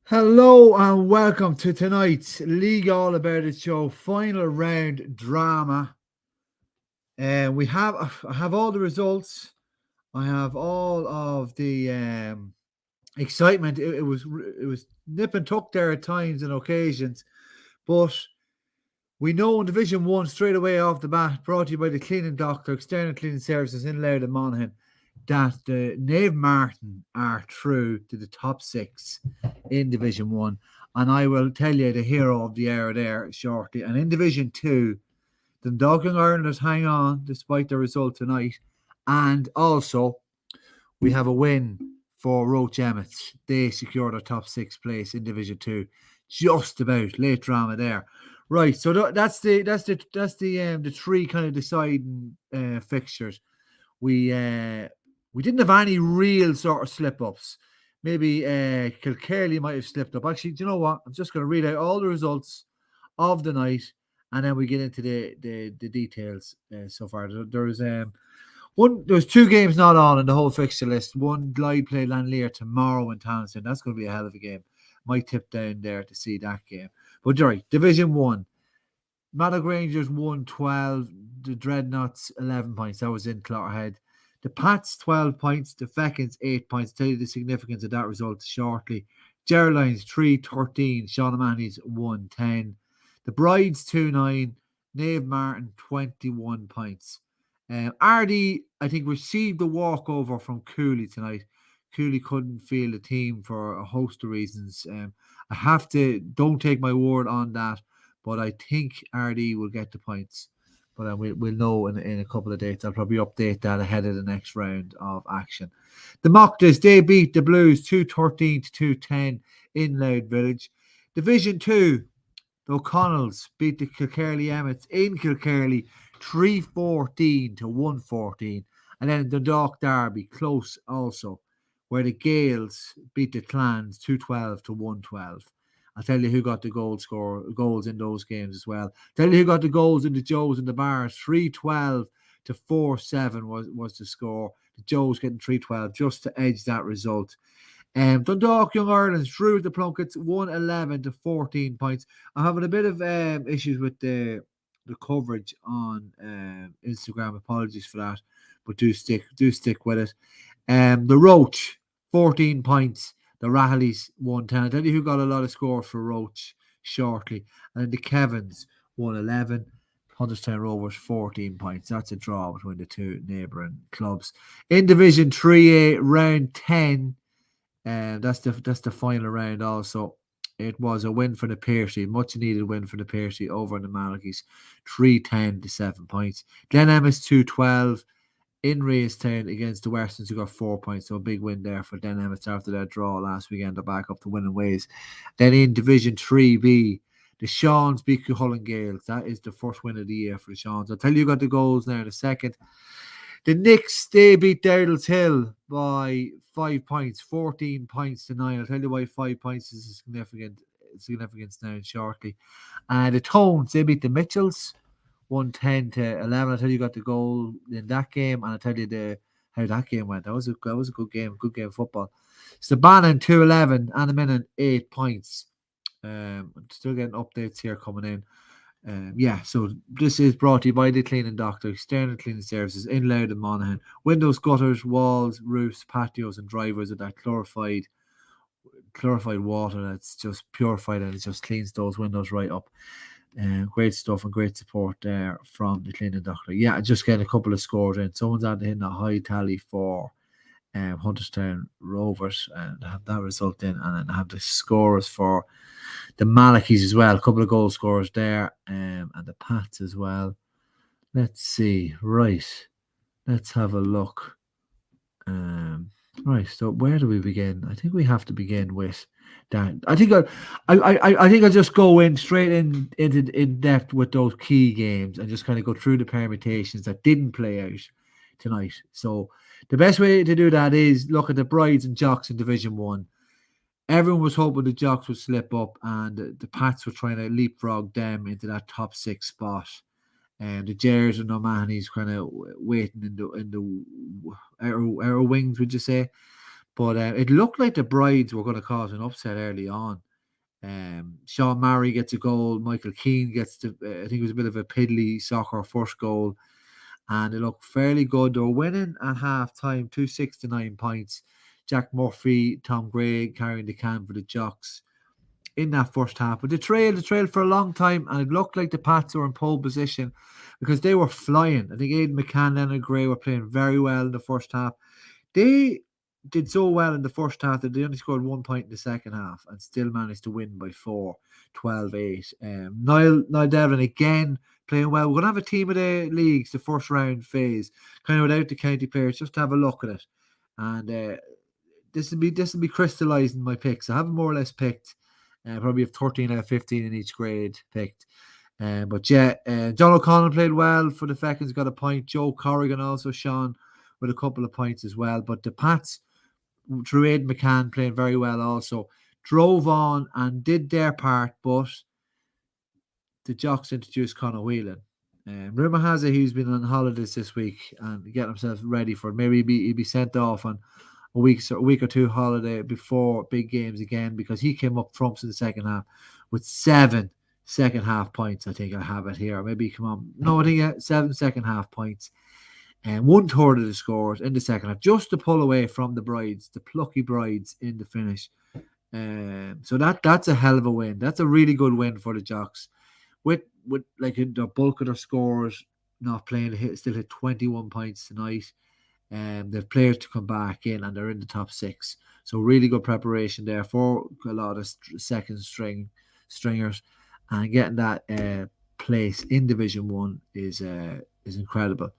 Hello and welcome to tonight's League All About It show, final round drama. I have all the results. I have all of the excitement. It was nip and tuck there at times and occasions, but we know in Division One straight away off the bat, brought to you by the Cleaning Doctor, External Cleaning Services in Louth and Monaghan, that the Nave Martin are through to the top six in Division One. And I will tell you the hero of the hour there shortly. And in Division Two, the Dundalk Irelanders hang on despite the result tonight. And also, we have a win for Roach Emmets. They secured a top six place in Division Two. Just about late drama there. Right, so that's the three kind of deciding fixtures. We didn't have any real sort of slip ups. Maybe Kilkerley might have slipped up. Actually, do you know what? I'm just going to read out all the results of the night, and then we get into the details so far. There's two games not on in the whole fixture list. One, Glide play Lanlear tomorrow in Townsend. That's going to be a hell of a game. Might tip down there to see that game. But sorry, Division 1. Mallow Rangers 1-12. The Dreadnoughts 11 points. That was in Clotterhead. The Pats 12 points. The Feckins 8 points. I'll tell you the significance of that result shortly. Geraldines 3-13. Sean O'Mahony's 1-10. The Brides 2-9. Nave Martin 21 points. Ardee, I think, received the walkover from Cooley tonight. Cooley couldn't feel the team for a host of reasons. Don't take my word on that, but I think Ardee will get the points. But we'll know in a couple of days. I'll probably update that ahead of the next round of action. The Mocktas, they beat the Blues 213 to 210 in Louth Village. Division 2, the O'Connells beat the Kilkerley Emmets in Kilkerley 314 to 114. And then the Dundalk Derby, close also, where the Gales beat the Clans 212 to 112. I'll tell you who got the goals in those games as well. Tell you who got the goals in the Joes and the Bars. 312 to 4-7 was the score. The Joes getting 312 just to edge that result. Dundalk Young Ireland drew the Plunkets 111 to 14 points. I'm having a bit of issues with the coverage on Instagram. Apologies for that, but do stick with it. The Roach 14 points. The Rahaleys 110. I'll tell you who got a lot of scores for Roach shortly. And then the Kevins 111. Hunterstown Rovers 14 points. That's a draw between the two neighbouring clubs. In Division 3A, round 10. That's the final round also. It was a win for the Piercy, much needed win for the Piercy over the Malachies, 310 to 7 points. Glen Emmets 212 in Raystown against the Westons, who got 4 points. So a big win there for Glen Emmets after their draw last weekend. They're back up to winning ways. Then in Division 3B, the Shawns beat Cuchulainn Gales. That is the first win of the year for the Shawns. I'll tell you who got the goals now in a second. The Knicks, they beat Dowdall's Hill by 5 points, 14 points to 9. I'll tell you why 5 points is significance now shortly. And the Tones, they beat the Mitchells 110 to 11. I'll tell you got the goal in that game, and I'll tell you how that game went. That was a good game of football. So Bannon 211 and a minute 8 points. I'm still getting updates here coming in. So this is brought to you by the Cleaning Doctor, External Cleaning Services in Louth and Monaghan. Windows, gutters, walls, roofs, patios, and drivers with that clarified water that's just purified, and it just cleans those windows right up. Great stuff and great support there from the Cleaning Doctor. Yeah, just getting a couple of scores in. Someone's had to hit a high tally for Hunterstown Rovers and have that result in, and then have the scorers for the Malachies as well. A couple of goal scorers there, and the Pats as well. Let's see. Right. Let's have a look. Right. So where do we begin? I think we have to begin with that. I think I'll just go in straight in depth with those key games and just kind of go through the permutations that didn't play out tonight. So the best way to do that is look at the Brides and Jocks in Division 1. Everyone was hoping the Jocks would slip up, and the Pats were trying to leapfrog them into that top 6 spot. And the Jers and O'Mahony's kind of waiting in the outer wings, would you say? But it looked like the Brides were going to cause an upset early on. Sean Murray gets a goal. Michael Keane gets I think it was a bit of a piddly soccer first goal. And it looked fairly good. They were winning at half time, 2-6 to 9 points. Jack Murphy, Tom Gray carrying the can for the Jocks in that first half. But they trailed for a long time, and it looked like the Pats were in pole position because they were flying. I think Aidan McCann, Leonard Gray were playing very well in the first half. They did so well in the first half that they only scored 1 point in the second half and still managed to win by 4, 12-8. Niall Devlin again playing well. We're going to have a team of the leagues, the first round phase, kind of without the county players, just to have a look at it. And this will be crystallising my picks. I have more or less picked. Probably have 13 out of 15 in each grade picked. But yeah, John O'Connell played well for the Fechins, got a point. Joe Corrigan also shone with a couple of points as well. But the Pats, through Aidan McCann playing very well also, drove on and did their part, but the Jocks introduced Conor Whelan. Rumour has it he's been on holidays this week and getting himself ready for it. Maybe he'd be sent off on a week or two holiday before big games again, because he came up trumps in the second half with 7 second half points. I think I have it here. Maybe come on. No, I think 7 second half points. And 1/3 of the scores in the second half, just to pull away from the Brides, the plucky Brides in the finish. So that's a hell of a win. That's a really good win for the Jocks. With like the bulk of their scores not playing, still hit 21 points tonight. They've players to come back in, and they're in the top 6. So really good preparation there for a lot of second stringers, and getting that place in Division 1 is incredible.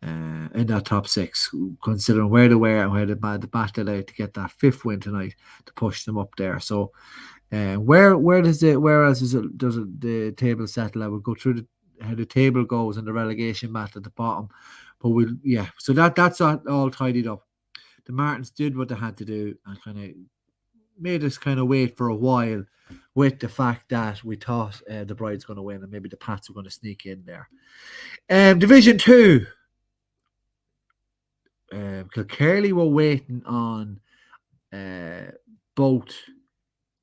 In that top 6, considering where they were and where they battled out to get that 5th win tonight to push them up there. So, where else does the table settle? I will go through how the table goes and the relegation battle at the bottom. But so that's all tidied up. The Martins did what they had to do and kind of made us kind of wait for a while, with the fact that we thought the Bride's going to win and maybe the Pats were going to sneak in there. Division 2. Kilkerley were waiting on both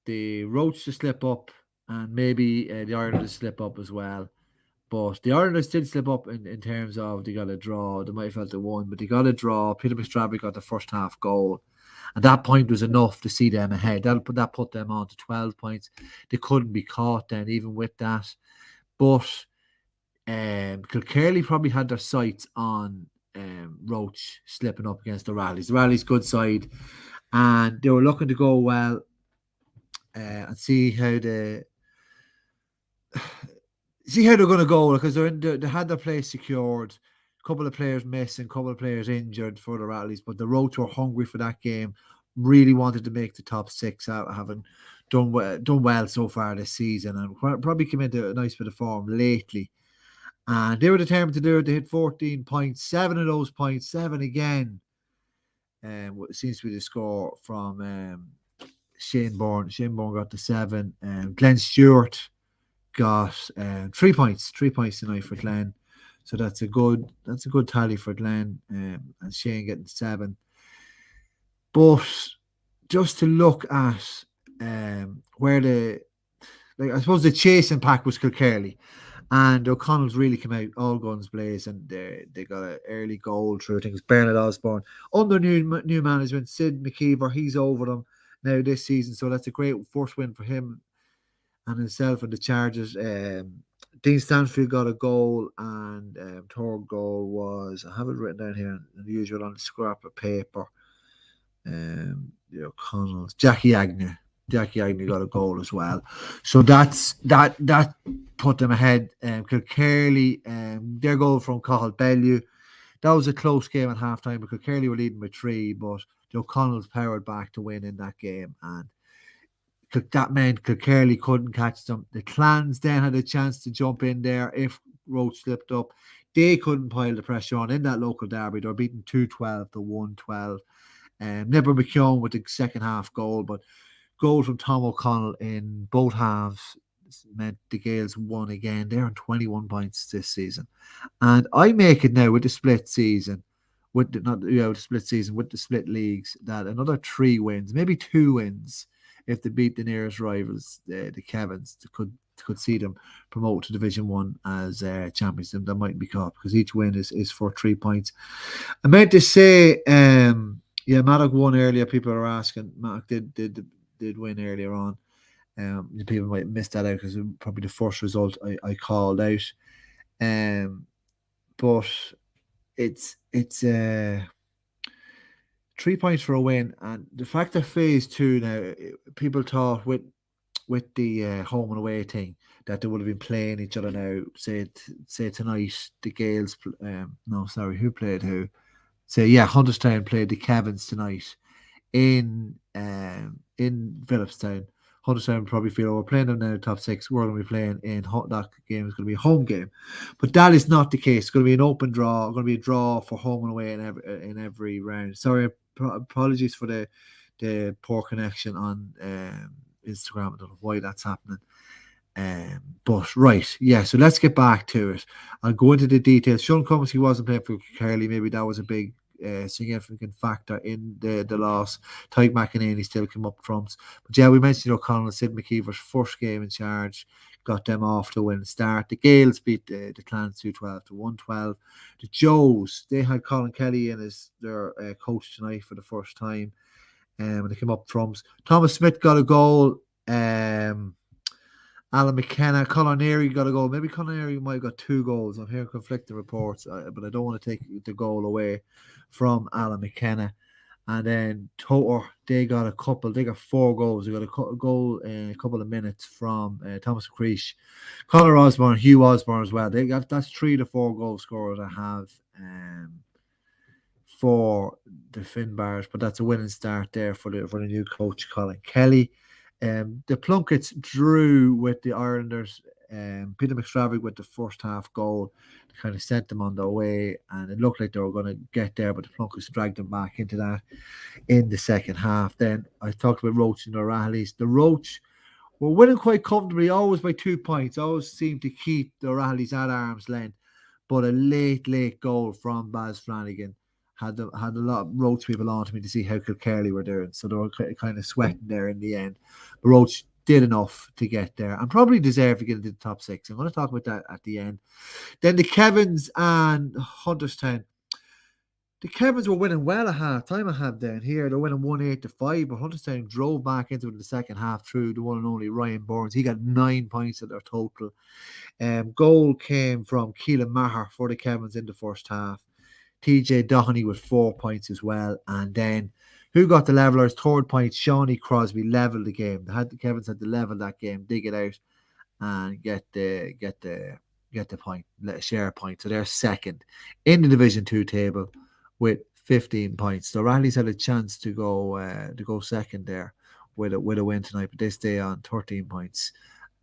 the Roach to slip up and maybe the Irelanders to slip up as well. But the Irelanders did slip up in terms of they got a draw. They might have felt they won, but they got a draw. Peter Mistravy got the first half goal. And that point was enough to see them ahead. That put them on to 12 points. They couldn't be caught then, even with that. But Kilkerley probably had their sights on Roach slipping up against the Rallies. The Rallies good side, and they were looking to go well and see how they're going to go, because they had their place secured. A couple of players missing, a couple of players injured for the Rallies, but the Roach were hungry for that game. Really wanted to make the top 6 out, having done well so far this season, and probably came into a nice bit of form lately. And they were determined to do it. They hit 14 points, 7 of those points, 7 again. What seems to be the score from Shane Bourne. Shane Bourne got the 7. Glenn Stewart got 3 points. 3 points tonight for Glenn. So that's a good tally for Glenn. And Shane getting 7. But just to look at where I suppose the chasing pack was Kilkerley. And O'Connell's really came out all guns blazing. They got an early goal through, I think it was Bernard Osborne. Under new management, Sid McKeever, he's over them now this season. So that's a great first win for him and himself and the Chargers. Dean Stansfield got a goal, and third goal was, I have it written down here, the usual on the scrap of paper. O'Connell's Jackie Agnew. Jackie Agnew got a goal as well. So that put them ahead. Kilkerley, their goal from Cathal Bellew. That was a close game at halftime, but Kilkerley were leading by 3, but the O'Connells powered back to win in that game, and that meant Kilkerley couldn't catch them. The Clans then had a chance to jump in there if Roach slipped up. They couldn't pile the pressure on in that local derby. They were beaten 2-12 to 1-12. Nipper McKeown with the second half goal, but goal from Tom O'Connell in both halves meant the Gaels won again. They're on 21 points this season. And I make it now with the split season with the split season, with the split leagues, that another 3 wins, maybe 2 wins, if they beat the nearest rivals, the Kevins, could see them promote to Division 1 as champions. That might be caught because each win is for 3 points. I meant to say, yeah, Maddock won earlier. People are asking. Maddock did win earlier on. People might miss that out because probably the first result I called out. But it's 3 points for a win, and the fact that phase 2 now, people thought with the home and away thing that they would have been playing each other now. Say tonight the Gales. No, sorry, who played who? Say Hunterstown played the Kevins tonight in Phillipstown. Hunterstown probably feel we're playing them now in the top 6. We're going to be playing in that game is going to be a home game, but that is not the case. It's going to be an open draw. It's going to be a draw for home and away in every round. Sorry, apologies for the poor connection on Instagram. I don't know why that's happening. But right, yeah. So let's get back to it. I'll go into the details. Sean Combs, he wasn't playing for Carly. Maybe that was a big significant factor in the loss. Tyke McEnany still came up trumps. But yeah, we mentioned O'Connell and Sid McKeever's first game in charge got them off to win start. The Gales beat the Clans 212 to 112. The Joes, they had Colin Kelly in as their coach tonight for the first time. And they came up trumps. Thomas Smith got a goal. Alan McKenna, Colin Airy got a goal. Maybe Colin Airy might have got 2 goals. I'm hearing conflicting reports, but I don't want to take the goal away from Alan McKenna. And then Toter, they got a couple. They got 4 goals. They got a goal in a couple of minutes from Thomas Creech, Connor Osborne, Hugh Osborne as well. That's 3 to 4 goal scorers I have for the Finbars, but that's a winning start there for the new coach Colin Kelly. The Plunkets drew with the Islanders. Peter McStravick with the first half goal kind of sent them on their way, and it looked like they were going to get there, but the Plunkets dragged them back into that in the second half. Then I talked about Roach and the O'Reillys. The Roach were winning quite comfortably, always by 2 points, always seemed to keep the O'Reillys at arm's length, but a late goal from Baz Flanagan had a lot of Roach people on to me to see how Kilkerley were doing, so they were kind of sweating there in the end. But Roach did enough to get there and probably deserved to get into the top 6. I'm going to talk about that at the end. Then the Kevins and Hunterstown. The Kevins were winning well at half time. I have down here. They're winning 1-8 to 5, but Hunterstown drove back into it in the second half through the one and only Ryan Burns. He got 9 points at their total. Goal came from Keelan Maher for the Kevins in the first half. TJ Doheny with 4 points as well. And then who got the levelers? 3rd point, Shawnee Crosby leveled the game. The Kevins had to level that game, dig it out, and get the point, share a point. So they're second in the Division 2 table with 15 points. So Rally's had a chance to go second there with a win tonight, but they stay on 13 points.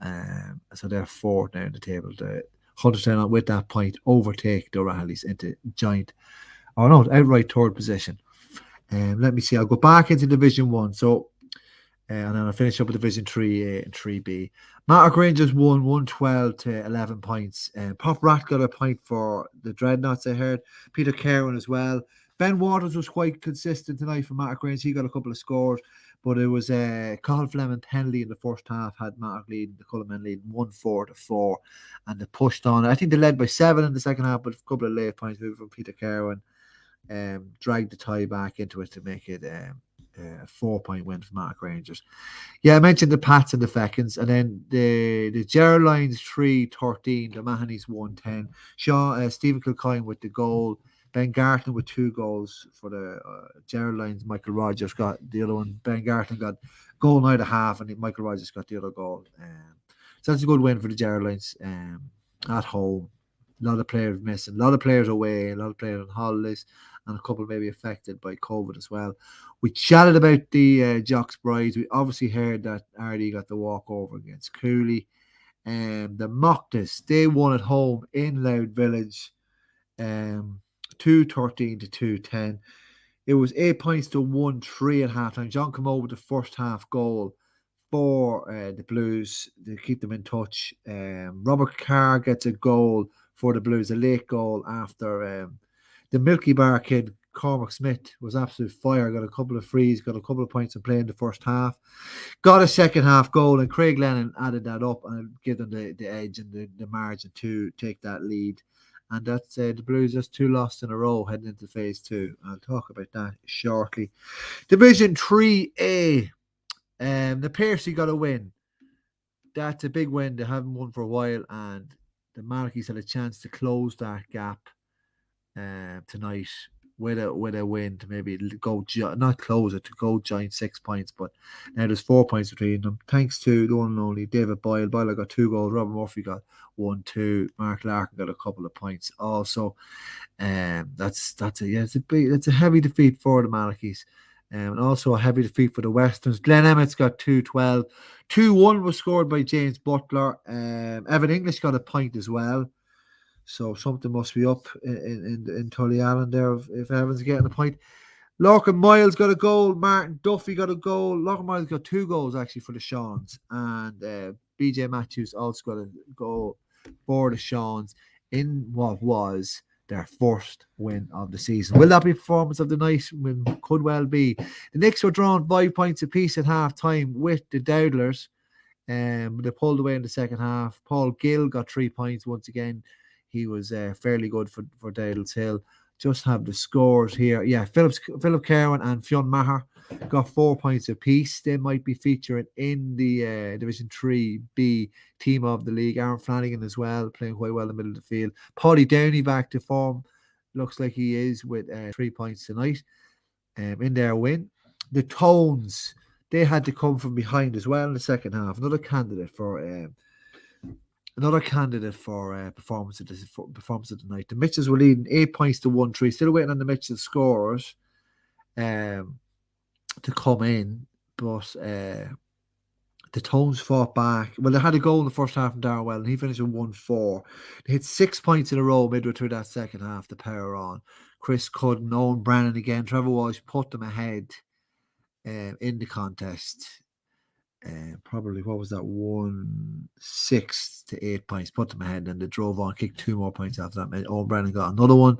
So they're 4th now in the table. The Hunterstown with that point overtake the O'Reillys into outright 3rd position. Let me see. I'll go back into Division 1. So, and then I'll finish up with Division 3A and 3B. Mattock Rangers won 112 to 11 points. Pop Rat got a point for the Dreadnoughts, I heard. Peter Kerwin as well. Ben Waters was quite consistent tonight for Mattock Rangers. He got a couple of scores, but it was Cathal Fleming Henley in the first half had Mattock leading, the Cullinan leading 1-4 to 4, and they pushed on. I think they led by 7 in the second half, but a couple of late points moving from Peter Kerwin dragged the tie back into it to make it a 4-point win for Mattock Rangers. Yeah, I mentioned the Pats and the Feckins, and then the Gerald Lions 3-13, the Mahoney's 1-10. Stephen Kilcoyne with the goal. Ben Garton with 2 goals for the Gerald Lions. Michael Rogers got the other one. Ben Garton got goal now to half, and Michael Rogers got the other goal. So that's a good win for the Gerald Lions at home. A lot of players missing, a lot of players away, a lot of players on holidays, and a couple maybe affected by COVID as well. We chatted about the Jocks Brides. We obviously heard that Ardee got the walkover against Cooley. The Moctus, they won at home in Loud Village. 2-13 to 2-10. It was 8 points to 1-3 at halftime. John came over with the first half goal for the Blues to keep them in touch. Robert Carr gets a goal for the Blues, a late goal after the Milky Bar kid Cormac Smith was absolute fire. Got a couple of frees, got a couple of points in play in the first half. Got a second half goal, and Craig Lennon added that up and give them the edge and the margin to take that lead. And that's the Blues just 2 lost in a row heading into phase 2. I'll talk about that shortly. Division 3A. The Percy got a win. That's a big win. They haven't won for a while, and the Malachis had a chance to close that gap tonight with a win to maybe go not close it, to go giant 6 points, but now there's 4 points between them. Thanks to the one and only David Boyle. Boyle got 2 goals. Robert Murphy got 1, 2. Mark Larkin got a couple of points also. That's a heavy defeat for the Malachis. And also a heavy defeat for the Westerns. Glen Emmett's got 2-12. 2-1 was scored by James Butler. Evan English got a point as well. So something must be up in Tully Allen there if Evans getting a point. Lorcan Miles got a goal. Martin Duffy got a goal. Lorcan Miles got 2 goals actually for the Shawns. And BJ Matthews also got a goal for the Shawns in what was their first win of the season. Will that be performance of the night? Could well be. The Knicks were drawn 5 points apiece at half time with the Dowdlers. They pulled away in the second half. Paul Gill got 3 points once again. He was fairly good for Dowdles Hill. Just have the scores here. Yeah, Philip Kerwin and Fionn Maher got 4 points apiece. They might be featuring in the Division 3B team of the league. Aaron Flanagan as well, playing quite well in the middle of the field. Paulie Downey back to form. Looks like he is with 3 points tonight in their win. The Tones, they had to come from behind as well in the second half. Another candidate for performance of the night. The Mitchells were leading 8 points to 1-3. Still waiting on the Mitchell scorers to come in, but the Tones fought back. Well, they had a goal in the first half from Darrell, and he finished with 1-4. They hit 6 points in a row midway through that second half to power on. Chris Cudden, Owen Brennan again. Trevor Walsh put them ahead in the contest. Probably, what was that, 1-6 to 8 points, put them ahead, and they drove on, kicked 2 more points after that. Owen Brennan got another one,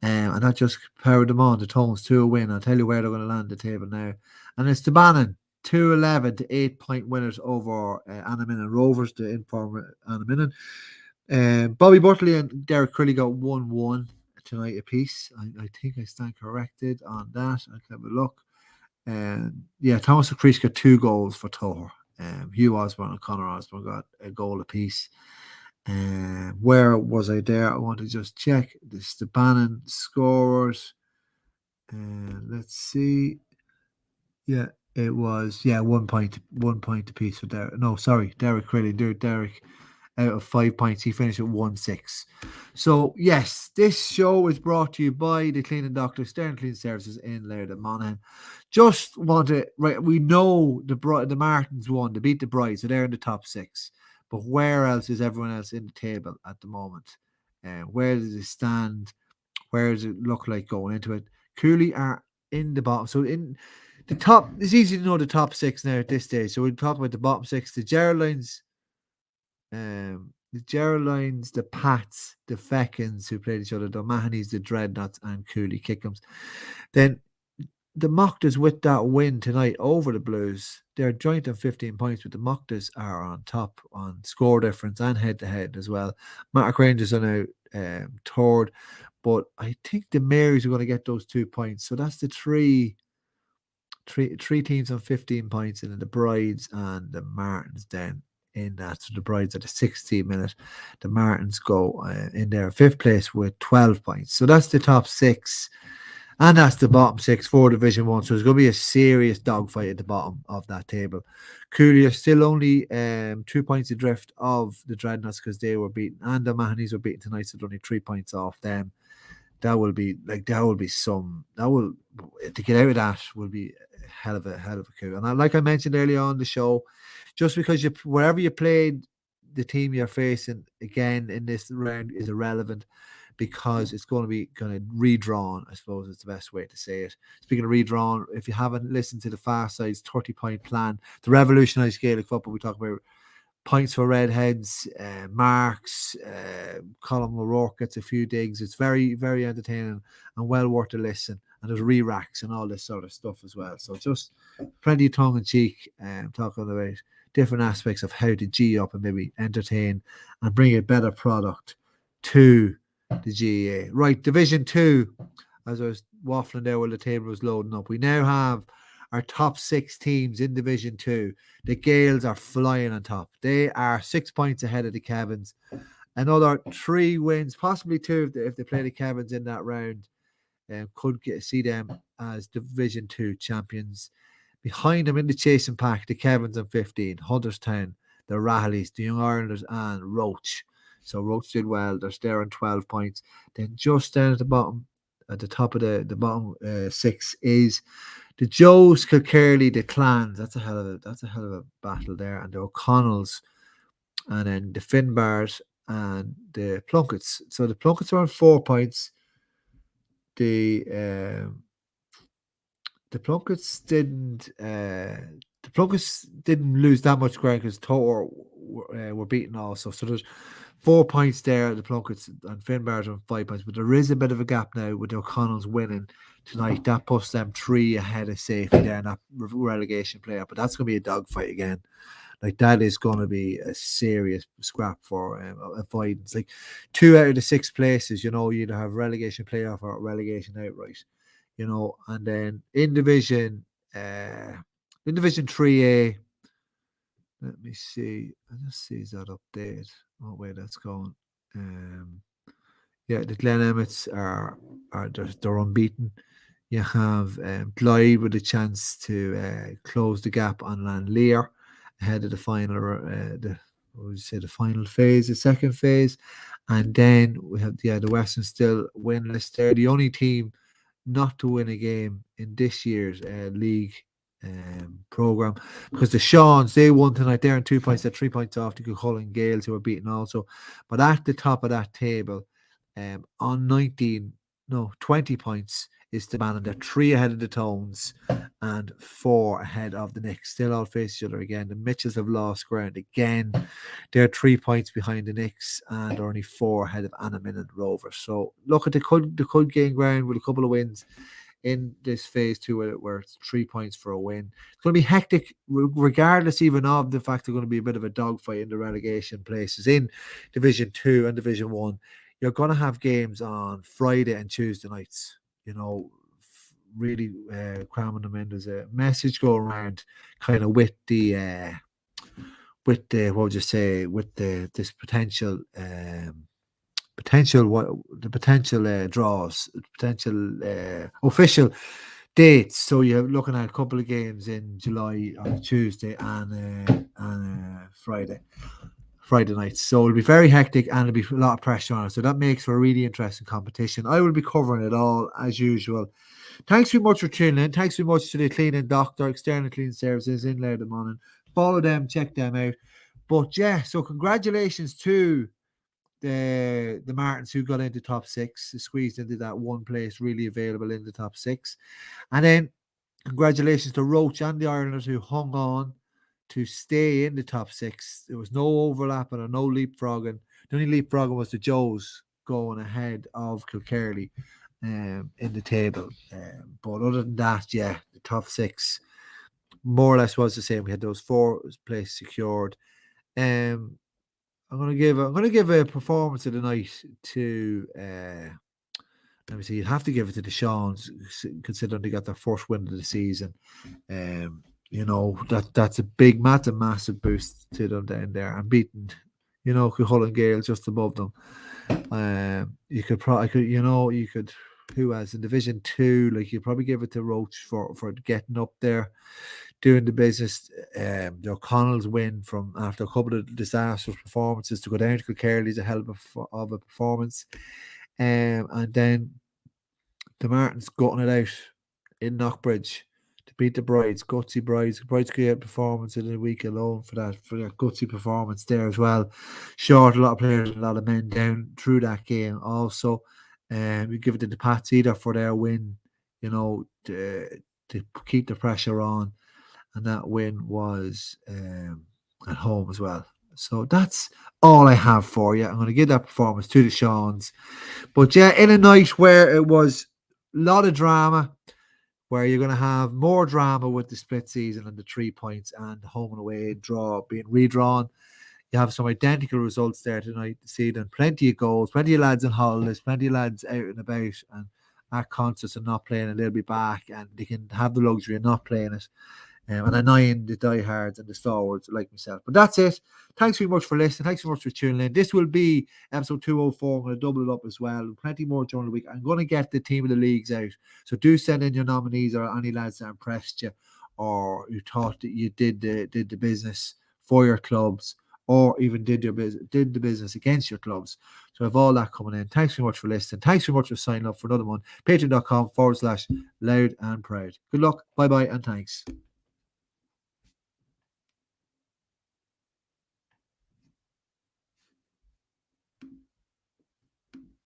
and that just powered them on. The Tones to a win. I'll tell you where they're going to land the table now. And it's Tabanan, 2-11 to 8-point winners over Annaminnan Rovers, the informer Annaminnan. Bobby Butley and Derek Crilly got 1-1 tonight apiece. I think I stand corrected on that. I can have a look. Thomas O'Crease got 2 goals for Toher. Hugh Osborne and Conor Osborne got a goal apiece. Where was I there? I want to just check the Bannon scorers. Let's see. Yeah, it was 1 point apiece for Derek. No, sorry, Derek Crilly. Derek out of 5 points, he finished at 1-6. So yes, this show is brought to you by the Cleaning Doctor, Stern Clean Services in Laird and Monaghan. Just want to, right, we know the Martins won, they beat the Brides, so they're in the top 6. But where else is everyone else in the table at the moment? Where does it stand? Where does it look like going into it? Cooley are in the bottom. So in the top, it's easy to know the top 6 now at this stage. So we'll talk about the bottom 6. The Geraldines, the Pats, the Feckins who played each other, the O'Mahonys, the Dreadnoughts, and Cooley Kickhams. Then the Mocktas with that win tonight over the Blues, they're joint on 15 points, but the Mocktas are on top on score difference and head-to-head as well. Mark Rangers are now third, but I think the Marys are going to get those 2 points. So that's the three teams on 15 points, and then the Brides and the Martins then in that. So the Brides at the 16th minute. The Martins go in their 5th place with 12 points. So that's the top 6. And that's the bottom 6 for Division 1. So there's going to be a serious dogfight at the bottom of that table. Cooley are still only 2 points adrift of the Dreadnoughts because they were beaten. And the Mahonys were beaten tonight, so they're only 3 points off them. To get out of that will be a hell of a coup. And like I mentioned earlier on the show, just because wherever you played, the team you're facing again in this round is irrelevant, because it's going to be redrawn, I suppose is the best way to say it. Speaking of redrawn, if you haven't listened to the Far Side's 30-point plan, the revolutionized Gaelic football we talk about points for Redheads, marks, Colin O'Rourke gets a few digs. It's very, very entertaining and well worth a listen. And there's re-racks and all this sort of stuff as well. So just plenty of tongue-in-cheek, talking about different aspects of how to G up and maybe entertain and bring a better product to the GAA. Right, Division 2, as I was waffling there while the table was loading up, we now have our top 6 teams in Division 2. The Gales are flying on top. They are 6 points ahead of the Kevins. Another 3 wins, possibly 2 if they play the Kevins in that round, could see them as Division 2 champions. Behind them in the chasing pack, the Kevins on 15, Hunterstown, the Rahleys, the Young Irelanders, and Roach. So Roach did well. They're there on 12 points. Then just down at the bottom, at the top of the bottom 6 is the Joes, Kilkerley, the Clans. That's a hell of a battle there. And the O'Connells, and then the Finbars and the Plunkets. So the Plunkets are on 4 points. The Plunkets didn't lose that much ground because Tor were beaten also. So there's 4 points there. The Plunkets and Finbars are on 5 points, but there is a bit of a gap now with the O'Connells winning tonight. That puts them 3 ahead of safety there in that relegation playoff. But that's going to be a dogfight again. Like, that is going to be a serious scrap for avoidance. Like, 2 out of the 6 places, you either have relegation playoff or relegation outright. And then in Division 3A, let me see. Let's see, is that updated? Oh, wait, that's going. The Glen Emmets they're unbeaten. You have Glyde with a chance to close the gap on Lanlear ahead of the final, the final phase, the second phase. And then we have the Western still winless there. The only team not to win a game in this year's league program, because the Shawns, they won tonight. They're on 2 points. They're 3 points off the Cullen Gales, who were beaten also. But at the top of that table, on 20 points is the man, and they're 3 ahead of the Tones and 4 ahead of the Knicks. Still all face each other again. The Mitchells have lost ground again. They're 3 points behind the Knicks and are only 4 ahead of Anamin and Rovers. So look, they could gain ground with a couple of wins in this phase 2 where it's 3 points for a win. It's going to be hectic regardless even of the fact they're going to be a bit of a dogfight in the relegation places in Division 2 and Division 1. You're going to have games on Friday and Tuesday nights, really cramming them in. There's a message going around kind of with the what would you say, with this potential draws, potential official dates. So you're looking at a couple of games in July on Tuesday and Friday nights. So it'll be very hectic and there'll be a lot of pressure on it. So that makes for a really interesting competition. I will be covering it all as usual. Thanks very much for tuning in. Thanks very much to the Cleaning Doctor, External Cleaning Services in Loudon Morning. Follow them, check them out. But yeah, so congratulations to the Martins, who got into top 6, squeezed into that one place really available in the top 6. And then congratulations to Roach and the Irelanders, who hung on to stay in the top 6. There was no overlapping or no leapfrogging. The only leapfrogging was the Joes going ahead of Kilkerley in the table. But other than that, the top 6 more or less was the same. We had those 4 places secured. I'm gonna give a performance of the night to let me see. You'd have to give it to the Shawns, considering they got their first win of the season. That's a massive boost to them down there, and beating, Cullen Gale just above them. Who has in Division 2, like, you probably give it to Roach for getting up there, doing the business. The O'Connells win from after a couple of disastrous performances to go down to Kilkerley is a hell of a performance. And then the Martins gutting it out in Knockbridge to beat the Brides. Gutsy Brides. Brides create performance in a week alone for that gutsy performance there as well. Short a lot of players, a lot of men down through that game also. We give it to the Pats either for their win, to keep the pressure on. And that win was at home as well. So that's all I have for you. I'm going to give that performance to the Shawns. But yeah, in a night where it was a lot of drama, where you're going to have more drama with the split season and the 3 points and the home and away draw being redrawn. You have some identical results there tonight this evening. Plenty of goals, plenty of lads on holidays, plenty of lads out and about and at concerts and not playing, and they'll be back and they can have the luxury of not playing it. And annoying the diehards and the stalwarts like myself. But that's it. Thanks very much for listening. Thanks so much for tuning in. This will be episode 204. I'm going to double it up as well. Plenty more during the week. I'm going to get the team of the leagues out. So do send in your nominees or any lads that impressed you or you thought that you did the business for your clubs or even did the business against your clubs. So I have all that coming in. Thanks very much for listening. Thanks very much for signing up for another one. Patreon.com/loud and proud. Good luck. Bye-bye and thanks.